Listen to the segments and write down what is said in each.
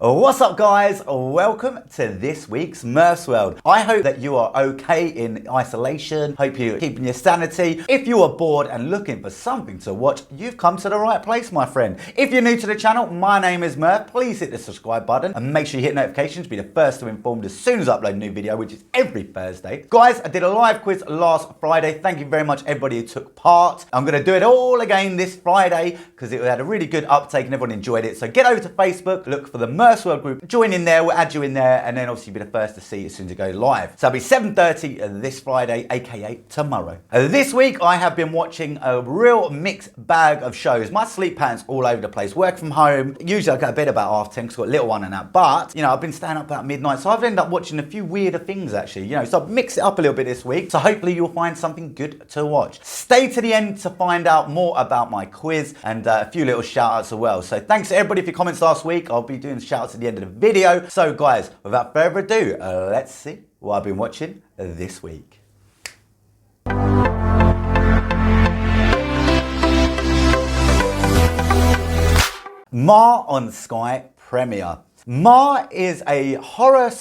What's up guys? Welcome to this week's MurfsWorld. I hope that you are okay in isolation. Hope you're keeping your sanity. If you are bored and looking for something to watch, you've come to the right place, my friend. If you're new to the channel, my name is Murph. Please hit the subscribe button and make sure you hit notifications to be the first to be informed as soon as I upload a new video, which is every Thursday. Guys, I did a live quiz last Friday. Thank you very much everybody who took part. I'm going to do it all again this Friday because it had a really good uptake and everyone enjoyed it. So get over to Facebook, look for the MurfsWorld group, join in there, we'll add you in there, and then obviously you'll be the first to see as soon as it goes live. So it'll be 7:30 this Friday, aka tomorrow. This week I have been watching a real mixed bag of shows. My sleep pattern's all over the place. Work from home, usually I go to bed about 10:30 because I've got a little one and that, but you know, I've been staying up about midnight, so I've ended up watching a few weirder things actually, you know, so I've mixed it up a little bit this week, so hopefully you'll find something good to watch. Stay to the end to find out more about my quiz and a few little shout outs as well. So thanks to everybody for your comments last week. I'll be doing shout outs at the end of the video. So guys, without further ado, let's see what I've been watching this week. Ma on Sky Premiere. Ma is a horror /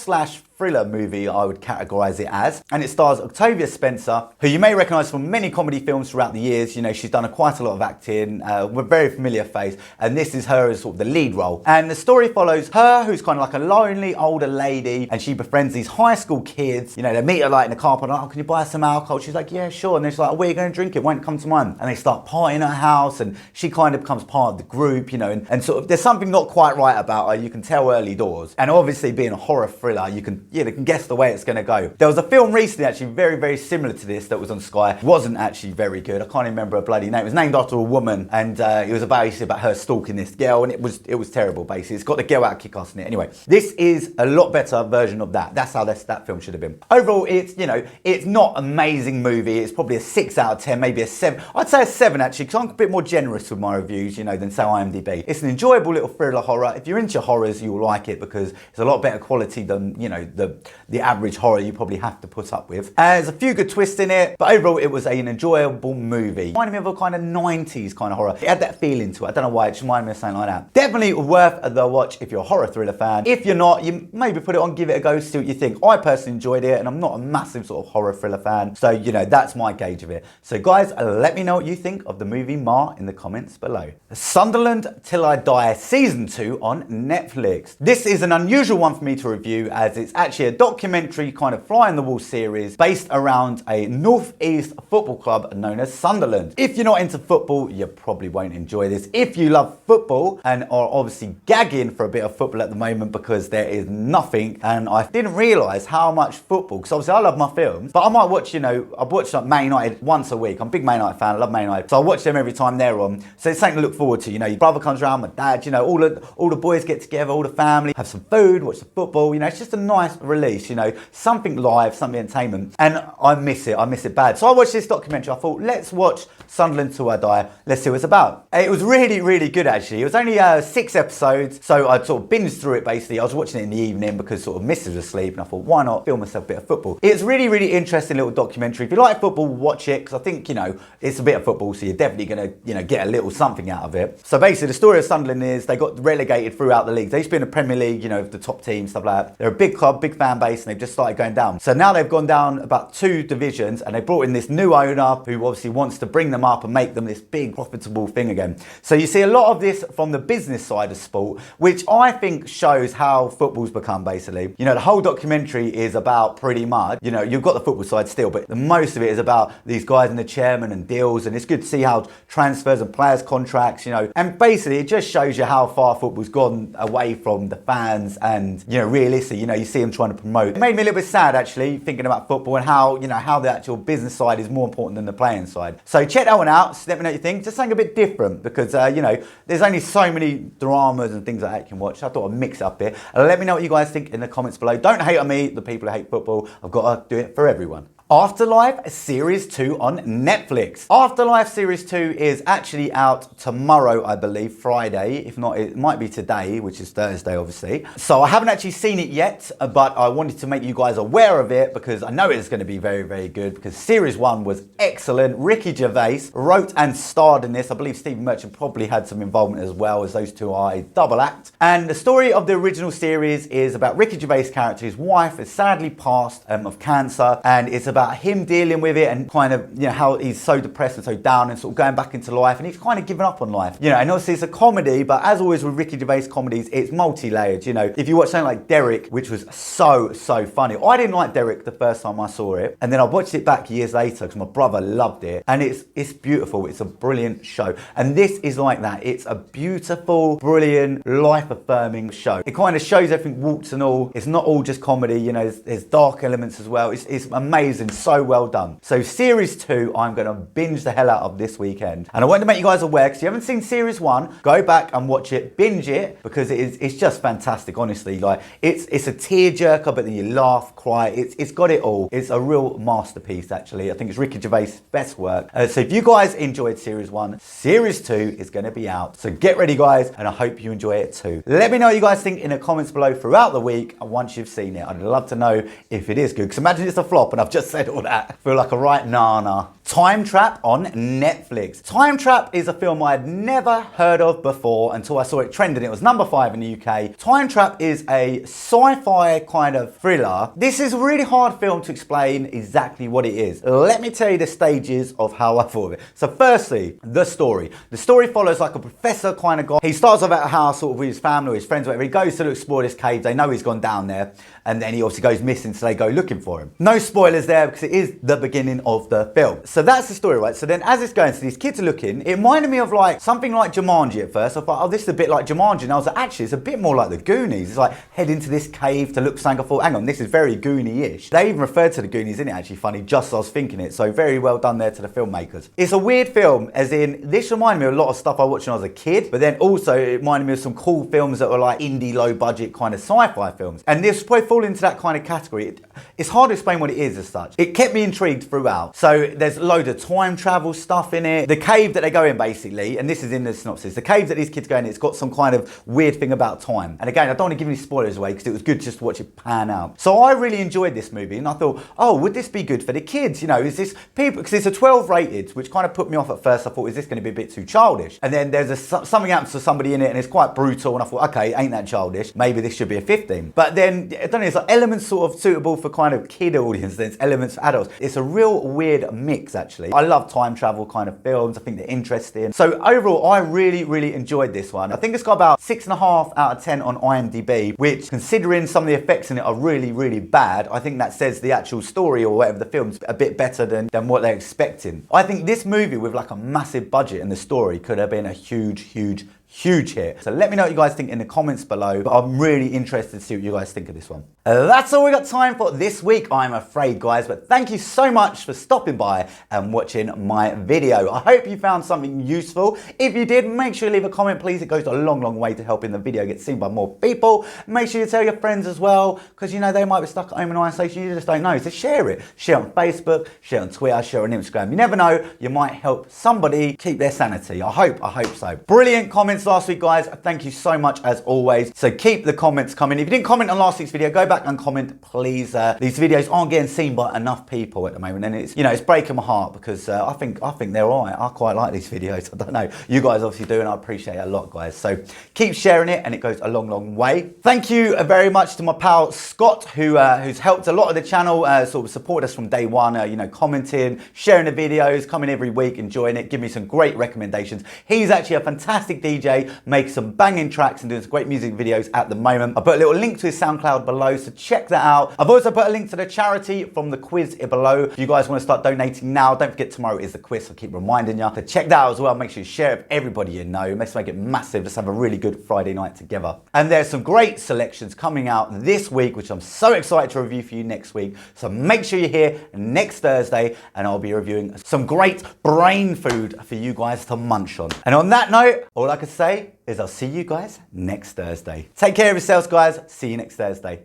thriller movie, I would categorise it as, and it stars Octavia Spencer, who you may recognise from many comedy films throughout the years. You know, she's done quite a lot of acting, with a very familiar face, and this is her as sort of the lead role. And the story follows her, who's kind of like a lonely older lady, and she befriends these high school kids. You know, they meet her like in the car park, oh, can you buy us some alcohol? She's like, yeah, sure. And they're like, oh, where are you going to drink it? Won't come to mine. And they start partying at her house, and she kind of becomes part of the group, you know, and sort of there's something not quite right about her. You can tell early doors. And obviously being a horror thriller, you can guess the way it's going to go. There was a film recently actually very similar to this that was on Sky. It wasn't actually very good. I can't remember her bloody name. It was named after a woman, and it was basically about her stalking this girl, and it was terrible basically. It's got the girl out Kick-Ass in it. Anyway, this is a lot better version of that. That's how that film should have been. Overall, it's, you know, it's not an amazing movie. It's probably a 6 out of 10, maybe a 7. I'd say a 7 actually, because I'm a bit more generous with my reviews, you know, than say IMDb. It's an enjoyable little thriller horror. If you're into horrors, you'll like it because it's a lot better quality than, you know, the average horror you probably have to put up with. There's a few good twists in it, but overall it was an enjoyable movie. Reminded me of a kind of 90s kind of horror. It had that feeling to it. I don't know why, it just reminded me of something like that. Definitely worth the watch if you're a horror thriller fan. If you're not, you maybe put it on, give it a go, see what you think. I personally enjoyed it, and I'm not a massive sort of horror thriller fan, so you know, that's my gauge of it. So guys, let me know what you think of the movie Ma in the comments below. Sunderland Till I Die Season 2 on Netflix. This is an unusual one for me to review, as it's actually a documentary kind of fly on the wall series based around a northeast football club known as Sunderland. If you're not into football, you probably won't enjoy this. If you love football and are obviously gagging for a bit of football at the moment because there is nothing, and I didn't realise how much football, because obviously I love my films, but I might watch, you know, I watch like Man United once a week. I'm a big Man United fan, I love Man United, so I watch them every time they're on. So it's something to look forward to. You know, your brother comes around, my dad, you know, all the boys get together, all the family, have some food, watch the football. You know, it's just a nice release, you know, something live, something entertainment, and I miss it bad. So I watched this documentary. I thought, let's watch Sunderland Till I Die. Let's see what it's about. It was really good actually. It was only 6 episodes, so I sort of binged through it basically. I was watching it in the evening because sort of missus was asleep, and I thought, why not film myself a bit of football? It's really interesting little documentary. If you like football, watch it, because I think, you know, it's a bit of football, so you're definitely gonna, you know, get a little something out of it. So basically the story of Sunderland is they got relegated throughout the league. They used to be in the Premier League, you know, the top team, stuff like that. They're a big club, big fan base, and they've just started going down. So now they've gone down about 2 divisions, and they brought in this new owner who obviously wants to bring them up and make them this big profitable thing again. So you see a lot of this from the business side of sport, which I think shows how football's become basically. You know, the whole documentary is about pretty much, you know, you've got the football side still, but the most of it is about these guys and the chairman and deals, and it's good to see how transfers and players contracts, you know, and basically it just shows you how far football's gone away from the fans and, you know, realistically, you know, you see them trying to promote. It made me a little bit sad actually, thinking about football and how, you know, how the actual business side is more important than the playing side. So check that one out, let me know what you think. Just something a bit different, because you know, there's only so many dramas and things like that you can watch. I thought I'd mix it up here. Let me know what you guys think in the comments below. Don't hate on me, the people who hate football. I've got to do it for everyone. Afterlife Series 2 on Netflix. Afterlife Series 2 is actually out tomorrow, I believe, Friday. If not, it might be today, which is Thursday, obviously. So I haven't actually seen it yet, but I wanted to make you guys aware of it because I know it's going to be very, very good because Series 1 was excellent. Ricky Gervais wrote and starred in this. I believe Stephen Merchant probably had some involvement as well, as those two are a double act. And the story of the original series is about Ricky Gervais' character. His wife has sadly passed of cancer, and it's about him dealing with it and kind of, you know, how he's so depressed and so down and sort of going back into life, and he's kind of given up on life. You know, and obviously it's a comedy, but as always with Ricky Gervais comedies, it's multi-layered. You know, if you watch something like Derek, which was so funny. I didn't like Derek the first time I saw it, and then I watched it back years later because my brother loved it, and it's beautiful. It's a brilliant show, and this is like that. It's a beautiful, brilliant, life-affirming show. It kind of shows everything warts and all. It's not all just comedy. You know, there's dark elements as well. It's amazing, so well done. So Series 2, I'm going to binge the hell out of this weekend, and I wanted to make you guys aware because you haven't seen Series 1, go back and watch it, binge it, because it's just fantastic. Honestly, like it's a tearjerker, but then you laugh, cry. It's got it all. It's a real masterpiece, actually. I think it's Ricky Gervais' best work. So if you guys enjoyed Series 1, Series 2 is going to be out. So get ready, guys, and I hope you enjoy it too. Let me know what you guys think in the comments below throughout the week and once you've seen it. I'd love to know if it is good, because imagine it's a flop and I've just said all that. I feel like a right nana. Timetrap on Netflix. Timetrap is a film I had never heard of before until I saw it trending. It was number 5 in the UK. Timetrap is a sci-fi kind of thriller. This is a really hard film to explain exactly what it is. Let me tell you the stages of how I thought of it. So firstly, the story. The story follows like a professor kind of guy. He starts off at a house sort of with his family or his friends, whatever. He goes to explore this cave. They know he's gone down there, and then he obviously goes missing, so they go looking for him. No spoilers there because it is the beginning of the film. So that's the story, right? So then as it's going, so these kids are looking, it reminded me of like something like Jumanji at first. I thought, oh, this is a bit like Jumanji. And I was like, actually, it's a bit more like the Goonies. It's like head into this cave to look something. I thought, hang on, this is very Goonie-ish. They even referred to the Goonies, isn't it, actually funny, just as I was thinking it. So very well done there to the filmmakers. It's a weird film, as in, this reminded me of a lot of stuff I watched when I was a kid, but then also it reminded me of some cool films that were like indie, low budget kind of sci-fi films. And this probably fall into that kind of category. It's hard to explain what it is as such. It kept me intrigued throughout. So there's a load of time travel stuff in it. The cave that they go in, basically, and this is in the synopsis, the cave that these kids go in, it's got some kind of weird thing about time. And again, I don't want to give any spoilers away because it was good just to watch it pan out. So I really enjoyed this movie, and I thought, oh, would this be good for the kids? You know, is this people, because it's a 12 rated, which kind of put me off at first. I thought, is this going to be a bit too childish? And then there's something happens to somebody in it and it's quite brutal, and I thought, okay, ain't that childish? Maybe this should be a 15. But then, I don't know, it's like elements sort of suitable for kind of kid audience, there's elements for adults. It's a real weird mix, actually. I love time travel kind of films. I think they're interesting. So overall, I really enjoyed this one. I think it's got about 6.5 out of 10 on IMDb, which, considering some of the effects in it are really bad, I think that says the actual story or whatever the film's a bit better than what they're expecting. I think this movie with like a massive budget and the story could have been a huge hit. So let me know what you guys think in the comments below. But I'm really interested to see what you guys think of this one. That's all we got time for this week, I'm afraid, guys. But thank you so much for stopping by and watching my video. I hope you found something useful. If you did, make sure you leave a comment, please. It goes a long way to helping the video get seen by more people. Make sure you tell your friends as well, because you know they might be stuck at home in isolation. You just don't know. So share it. Share on Facebook, share on Twitter, share on Instagram. You never know, you might help somebody keep their sanity. I hope so. Brilliant comments last week, guys. Thank you so much as always. So keep the comments coming. If you didn't comment on last week's video, go back and comment, please. These videos aren't getting seen by enough people at the moment, and it's, you know, it's breaking my heart because I think they're all right. I quite like these videos. I don't know, you guys obviously do, and I appreciate it a lot, guys. So keep sharing it, and it goes a long way. Thank you very much to my pal Scott, who's helped a lot of the channel, sort of support us from day one. You know, commenting, sharing the videos, coming every week, enjoying it, give me some great recommendations. He's actually a fantastic DJ, makes some banging tracks and doing some great music videos at the moment. I put a little link to his SoundCloud below, so check that out. I've also put a link to the charity from the quiz below. If you guys want to start donating now, don't forget tomorrow is the quiz, so I keep reminding you to check that out as well. Make sure you share it with everybody you know. Let's make it massive. Let's have a really good Friday night together. And there's some great selections coming out this week, which I'm so excited to review for you next week. So make sure you're here next Thursday, and I'll be reviewing some great brain food for you guys to munch on. And on that note, all I can say is I'll see you guys next Thursday. Take care of yourselves, guys. See you next Thursday.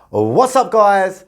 What's up, guys?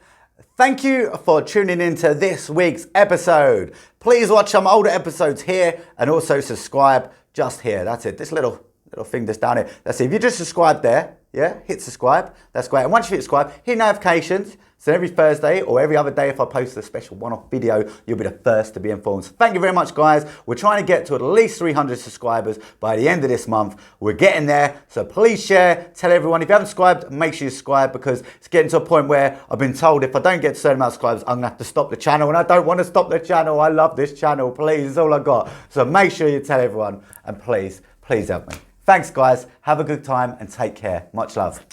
Thank you for tuning into this week's episode. Please watch some older episodes here and also subscribe just here. That's it. This little thing that's down here. That's it. If you just subscribe there, yeah, hit subscribe. That's great. And once you hit subscribe, hit notifications. So every Thursday or every other day, if I post a special one-off video, you'll be the first to be informed. So thank you very much, guys. We're trying to get to at least 300 subscribers by the end of this month. We're getting there. So please share, tell everyone. If you haven't subscribed, make sure you subscribe, because it's getting to a point where I've been told if I don't get a certain amount of subscribers, I'm going to have to stop the channel. And I don't want to stop the channel. I love this channel. Please, it's all I got. So make sure you tell everyone. And please help me. Thanks, guys. Have a good time and take care. Much love.